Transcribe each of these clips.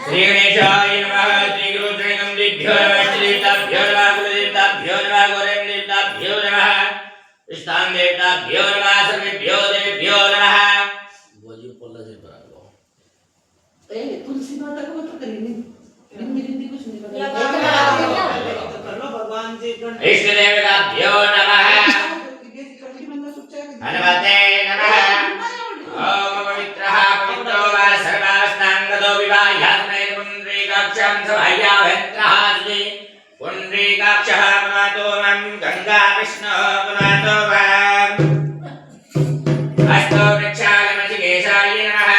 श्री गणेशाय नमः श्री गुरुचरणं दिभ्यो नमः श्रीदेवताभ्यो नमः कुलदेवताभ्यो नमः गौरदेवताभ्यो नमः स्थान देवताभ्यो नमः सर्वेभ्यो देवेभ्यो नमः बोलियो पोला से बराबर ए तुलसी माता को तो करेंगे हिंदी कुछ नहीं पता कर लो भगवान जी इष्ट देवताभ्यो नमः हनुमते नमः ओम पवित्रः पवित्रो वा सर्वावस्थांगतो विवाह्यात्मे पुण्डरीकाक्षं सभायाभेत्रः अस्ति पुण्डरीकाक्षः पुनातो मम गंगा विष्णुः पुनातो मम अष्टो वृक्षागमचिकेशाय नमः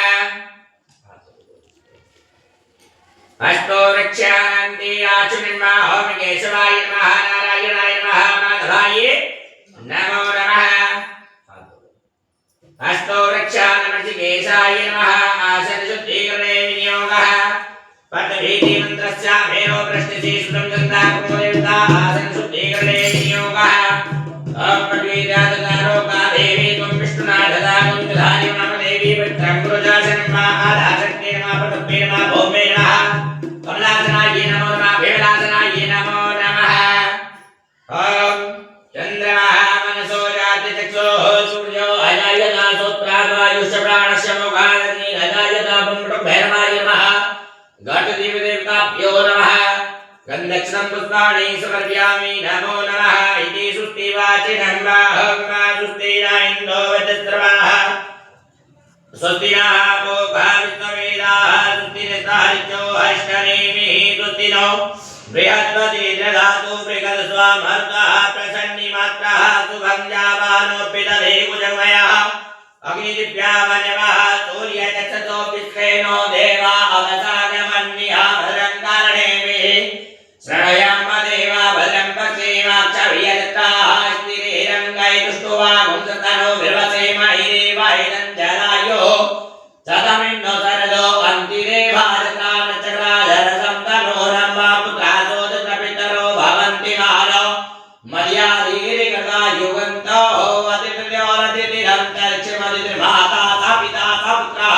अष्टो वृक्षानन्ति आचुनिर्मा ओम केशवाय नमः नारायणाय नमः माधवाय नमो नमः अष्टो वृक्षानमचिकेशाय नमः आसनशुद्धीकरणे विनियोगः पद्मभीति मन्त्रस्य भेनो वृष्टिः सुतं गन्धाकुमोदेवता आसनशुद्धीकरणे विनियोगः ओम पद्मीदातकारोका देवी त्वं विष्णुनाथदानं दधानि नम देवी पवित्रं गुरुजासनं मा आधाशक्ते नमः पदपे नमः भौमे नमः कमलासनाय नमो नमः भेमलासनाय नमो नमः ओम चन्द्रमः मनसो जाति चक्षुः सूर्यो अजायता सोत्राद्वायुश्च प्राणस्य मोघादग्नि अजायता ब्रह्मभैरवाय नमः घटदेवदेवताभ्यो नमः गन्धक्षणं पुष्पाणि समर्पयामि नमो नमः इति सुष्टिवाचिनं वाहं मा सुष्टेन इन्दो वचस्रवाः स्वस्ति नः पूर्वा विश्ववेदाः सुष्टिनस्तारिचो हर्षनेमिः सुष्टिनो बृहस्पति दधातु बृहस्वामर्तः प्रसन्निमात्रः शुभं जावानोऽपितधे कुजमयः अग्निदिव्यावनवः सूर्यचक्षसो विश्वेनो देवा अवसागमन्यः भद्रं कारणेभिः शृणुयाम देवा भद्रं पश्येमाक्षभियजत्राः स्थिरैरङ्गैस्तुष्ट्वा गुंसतनो विर्वसेमहि देवायनं जलायो सतमिन्नो सरदो अन्तिरे भारतां चक्राधरसं तनोरं वा पुत्रासोदत्रपितरो भवन्ति नालो मर्यादीरिकता युगन्तो अतिथिर्माता सा पिता सा पुत्रः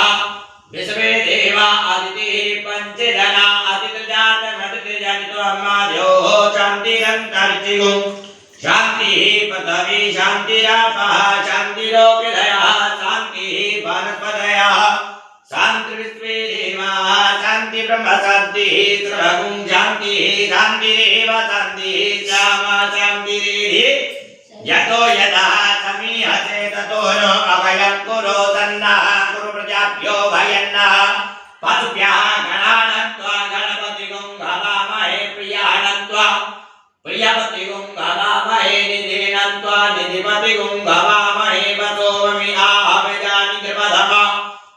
विश्वे देवा अदितिः पञ्चजना अतिथिर्जातमतिथिर्जनितो अम्माद्योः शान्तिरन्तरिक्षिगुं शान्तिः पृथिवी शान्तिरापः शान्तिरोगिधयः शान्तिः वनस्पतयः शान्तिर्विश्वे देवाः शान्ति ब्रह्म शान्तिः सर्वगुं शान्तिः शान्तिरेव शान्तिः श्यामा शान्तिरेधि यतो यतः समीहते ततो नो अभयं कुरु तन्नः कुरु प्रजाभ्यो भयन्नः पशुभ्यः गणानत्वा गणपतिगुं भवामहे प्रियाणत्वा प्रियपतिगुं भवामहे निधिनत्वा निधिपतिगुं भवामहे वसोमि आहमेजानि कृपधम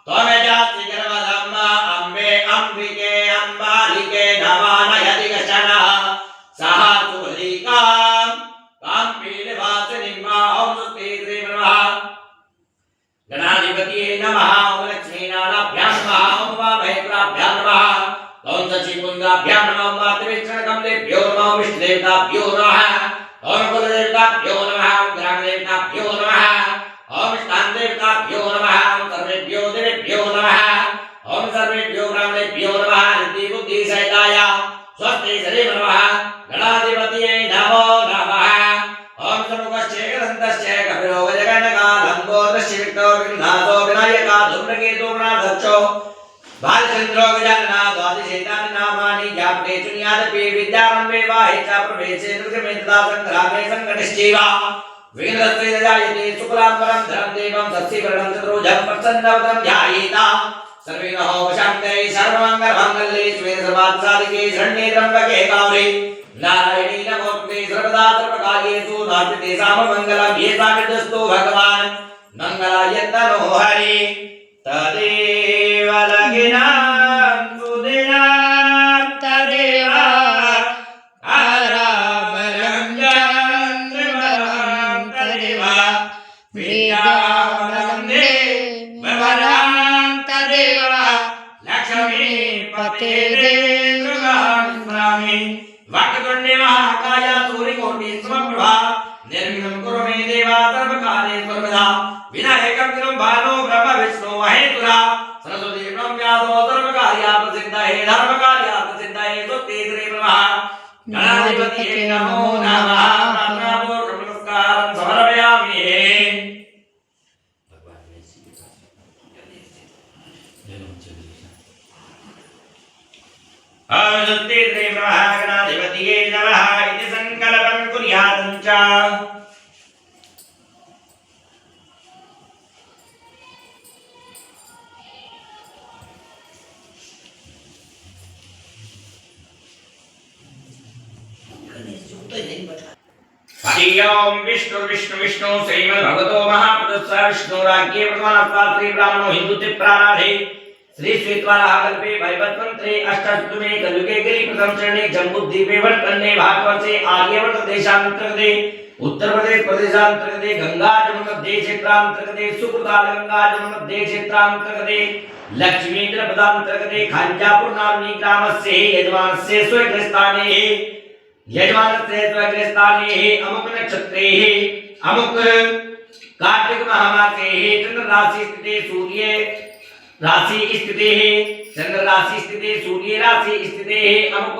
त्वमेजासि कृपधम अम्बे अम्बिके अम्बालिके नमानयति कश्चनः सः सुलिकाम् गणाधिपतिये नमः ओम लक्ष्मीनाराभ्यां नमः ओम वामहेश्वराभ्यां नमः ओम सचिपुंगाभ्यां नमः ओम मातृविष्णुकमलेभ्यो नमः ओम विष्णुदेवताभ्यो नमः ओम कुलदेवताभ्यो नमः ओम ग्रामदेवताभ्यो नमः ओम स्थानदेवताभ्यो नमः ओम सर्वेभ्यो देवेभ्यो नमः ओम सर्वेभ्यो ग्रामदेभ्यो नमः बुद्धिसहिताय स्वस्ति श्री नमः गणाधिपतिये नमो नमः ओम समुखश्चेकदन्तश्च कपिलो गजगणकालम्बोदश्च विष्णो विघ्नादो विनायका धूम्रकेतो गणाध्यक्षो बालचन्द्रो गजाननाथो आदिशेतानि नामानि ज्ञापने चुन्यादपि विद्यारम्भे वाहे च प्रवेशे नृगमेतदा सङ्ग्रामे सङ्कटश्चैव विघ्नस्ते जायते शुक्लाम्बरं धरं देवं सस्यवर्णं चतुर्भुजं प्रसन्नवदनं ध्यायेता सर्वेणः वशान्ते सर्वमङ्गलमाङ्गल्ये शिवे सर्वार्थसाधिके शरण्ये त्र्यम्बके गौरी नारायणी नमोस्तुते सर्वदा सर्वकार्येषु नास्ति साममङ्गलं ये सामितस्तु भगवान् मङ्गलायतनो हरि तदेव लगिनां सुदिनां तदेव आराबलं चन्द्रबलं तदेव विद्याबलं देवबलं तदेव लक्ष्मीपते देवगं स्वामी वक्रतुण्डे महाकाय सूर्यकोटि समप्रभा निर्विघ्नं कुरु मे देवा सर्वकार्येषु सर्वदा विनायकं भानो ब्रह्म विष्णु महेश्वरा सरस्वती ब्रह्मव्यासो सर्वकार्या प्रसिद्धः धर्मकार्यार्थसिद्धये स्वस्ति श्री ब्रह्मा गणाधिपतये नमो नमः प्रार्थनापूर्वकं नमस्कारं समर्पयामि स्वस्ति श्री ब्रह्मा गणाधिपतये नमः इति संकल्पं कुर्यातं च हरि ओम विष्णु विष्णु विष्णु श्रीमद्भगवतो महापुरुषः विष्णुराज्ञे प्रथमास्त्रे ब्राह्मणो हिन्दुते प्राराधे श्री श्वेतवाराहकल्पे वैवस्वन्त्रे अष्टादशमे कलियुगे गिरिप्रथम चरणे जम्बूद्वीपे वर्तन्ते भारतवर्षे आर्यवर्त देशान्तर्गते उत्तर प्रदेश प्रदेशान्तर्गते गंगा जमुनमध्ये क्षेत्रान्तर्गते सुकृताल गंगा जमुनमध्ये क्षेत्रान्तर्गते लक्ष्मीन्द्र पदान्तर्गते खांजापुर नाम्नि ग्रामस्य यजमानस्य स्वगृहस्थाने यजमानस्य स्वगृहस्थाने अमुक नक्षत्रे अमुक कार्तिक महामासे चंद्र राशि स्थिते सूर्य राशि स्थिते चंद्र राशि स्थिते सूर्य राशि स्थिते अमुक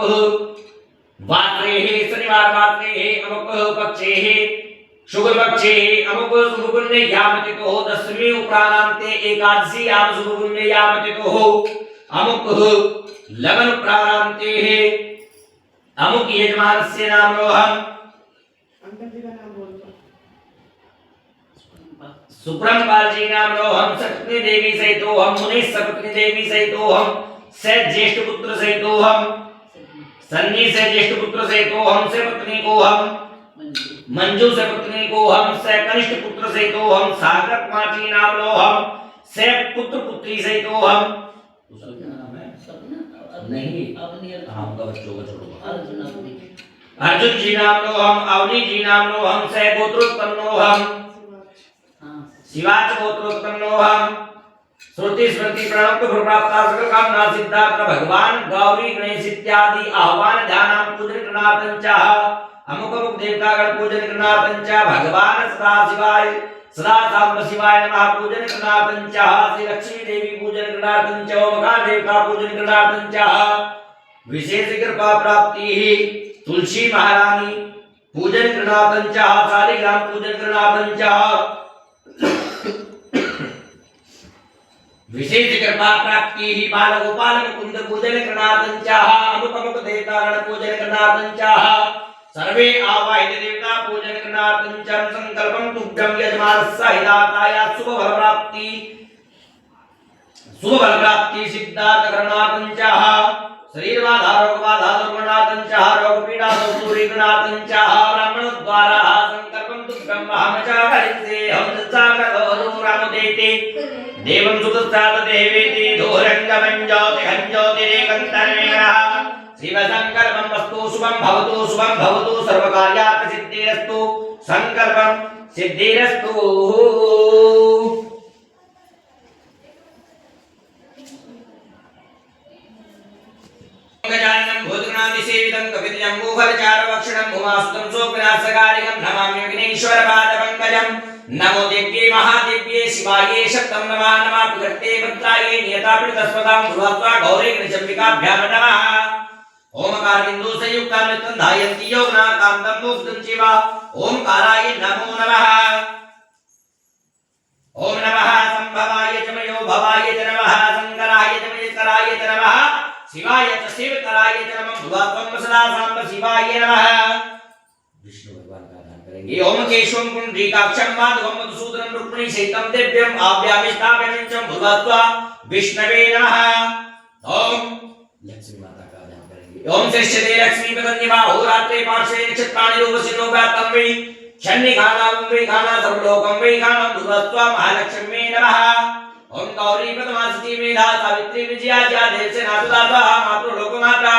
वात्रे शनिवार वात्रे अमुक पक्षे शुक्ल पक्षे अमुक शुभगुण्य यामतितो दशमी प्राणान्ते एकादशी याम शुभगुण्य यामतितो अमुक लगन प्राणान्ते अमुक यजमानस्य नामोऽहं सुप्रमपाल जी नामोऽहं सपत्नी देवी सहितोऽहं मुनीश सपत्नी देवी सहितोऽहं से ज्येष्ठ पुत्र सहितोऽहं सन्नी से ज्येष्ठ पुत्र सहितोऽहं से पत्नी कोऽहं मंजू से पत्नी कोऽहं से कनिष्ठ पुत्र सहितोऽहं सागर कुमार जी नामोऽहं से पुत्र पुत्री सहितोऽहं नहीं हम का बच्चों का छोड़ो अर्जुन जी नामोऽहं अवनी जी नामोऽहं से गोत्रोत्पन्नोऽहं शिवाच गोत्रोत्पन्नोऽहं श्रुति स्मृति प्रणव प्राप्ता सकल कामना सिद्धार्थ भगवान गौरी गणेश इत्यादि आह्वान ध्यानां पूजन करणार्थं च अमुक अमुक देवता गण पूजन करणार्थं च भगवान सदा शिवाय सदा सांब शिवाय नमः पूजन करणार्थं च श्री लक्ष्मी देवी पूजन करणार्थं च ओमकार देवता पूजन करणार्थं च विशेष कृपा प्राप्ति तुलसी महारानी पूजन करणार्थं च शालिग्राम पूजन करणार्थं च विशेष कृपा प्राप्ति बाल गोपाल मुकुंद पूजन करणार्थं च अमुक अमुक देवता गण पूजन करणार्थं च सर्वे आवाहित देवता पूजन करणार्थं च संकल्पं तुभ्यं यजमानस्य हिताय शुभ फल प्राप्ति सिद्धार्थ करणार्थं च शरीर बाधा रोग बाधा दुर्गुणार्थं च रोग पीड़ा दूरी करणार्थं च ब्राह्मण द्वारा संकल्पं तुभ्यं अहं च करिष्ये हम सागरो रामदेते देवं सुतस्तात देवेति दोरंगमं ज्योति हंज्योतिरेकंतरेणः शिव संकल्पं वस्तु शुभं भवतु सर्वकार्यार्थ सिद्धिरस्तु संकल्पं सिद्धिरस्तु गजाननं भूतगणादिसेवितं कपितजम्बूफलचारुभक्षणं भुमासुतं शोकविनाशकारिकं नमामि विघ्नेश्वरपादपङ्कजं नमो देव्ये महादेव्ये शिवाये शक्तं नमः नमः प्रकृते भद्राये नियतापीडतस्पदां भुवत्वा गौरी गणेशम्बिकाभ्यां नमः ओमकार बिंदु संयुक्तां नित्यं धायन्ति योगना कान्तं मुक्तं शिव ओमकाराय नमो नमः ओम नमः संभवाय च मयो भवाय च नमः शंकराय च महेश्वराय च नमः शिवाय च शिवतराय च नमः भुवत्वं सदा सांब शिवाय नमः विष्णु भगवान का ध्यान करेंगे ओम केशवं पुंडरीकाक्षं माधवं मधुसूदनं रुक्मिणी सहितं दिव्यं आव्यामिष्टाव्यमिंचं भुवत्वा विष्णवे नमः ओम लक्ष्मी माता का ध्यान करेंगे ओम शिष्यते लक्ष्मी पदन्निवा होरात्रे पार्श्वे नक्षत्राणि रूपसिनो व्याप्तं वै शन्निघानां वै घाना सर्वलोकं वै घानं भुवत्वा महालक्ष्मी नमः ओम गौरी पद्मासती मेधा सावित्री विजया जा देवसे नाथदाता मातृलोकमाता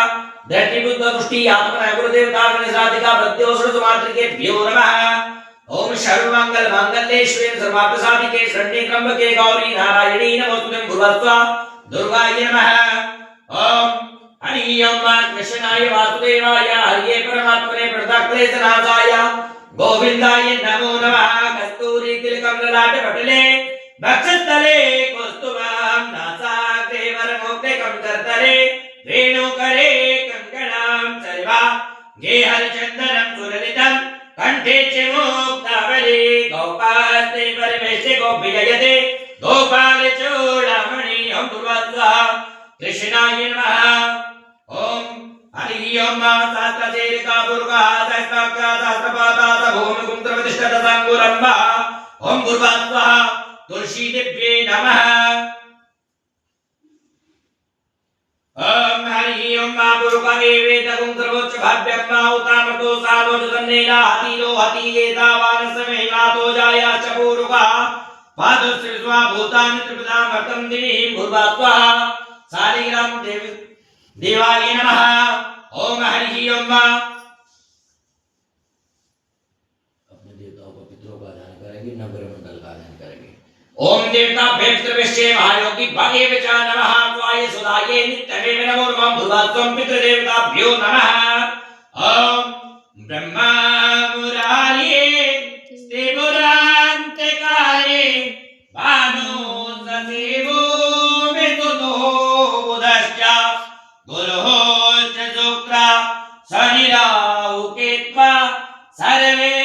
धरती बुद्ध पुष्टि आत्मना गुरुदेवता गणेशाधिका प्रत्योषण सुमातृकेभ्यो नमः ओम सर्वमंगल मांगल्येश्वरी सर्वार्थ साधिके शरण्ये त्र्यंबके गौरी नारायणी नमोस्तुते भुवत्वा दुर्गाय नमः ओम हरि ओम कृष्णाय वासुदेवाय हरिये परमात्मने प्रणतक्लेशनाशाय गोविंदाय नमो नमः कस्तूरी तिलकं ललाटे पटले वक्षस्थले कौस्तुभं नासाग्रे वरमोक्ते कर्तरे वेणुकरे कंकणं सर्वा गे हरिचन्दनं सुललितं कंठे च मुक्तावली गोपास्ते परमेशे गोपिजयते गोपालचूडामणि ओम पूर्वस्वाहा कृष्णाय नमः ओम हरि ओम सहस्रशीर्षा दुर्गा सहस्राक्षा सहस्रपादा भूमि कुंत्रवतिष्ठत संगुरम्भा ओम पूर्वस्वाहा तुलसी देव्ये नमः ओम हरि ओम पुरुषा एवेत कुंत्रवोच्च भाव्यं उतामतो सालोच सन्नेला हतिरो हतियेता वानसमेलातो जायाश्च पुरुषा पादोश्रीस्वा भूतानि त्रिपदामर्तं दिवीं भूर्वास्वाहा शालिग्राम देवाय नमः ओम हरि ओम अपने देवताओं को पितरों का ध्यान करेंगे नगर मंडल का ध्यान करेंगे ओम देवता भेत्रविश्वे महायोगी भागे विचा नमः स्वाय सुधाये नित्यमेव नमो नमः भूर्वास्वं पितृदेवताभ्यो नमः ओम ब्रह्मा मुरारी स्त्रिपुरान्तिकारे भानु सदेवो विदुतो बुधश्च गुरुः च शुक्र शनिराहु केत्वा सर्वे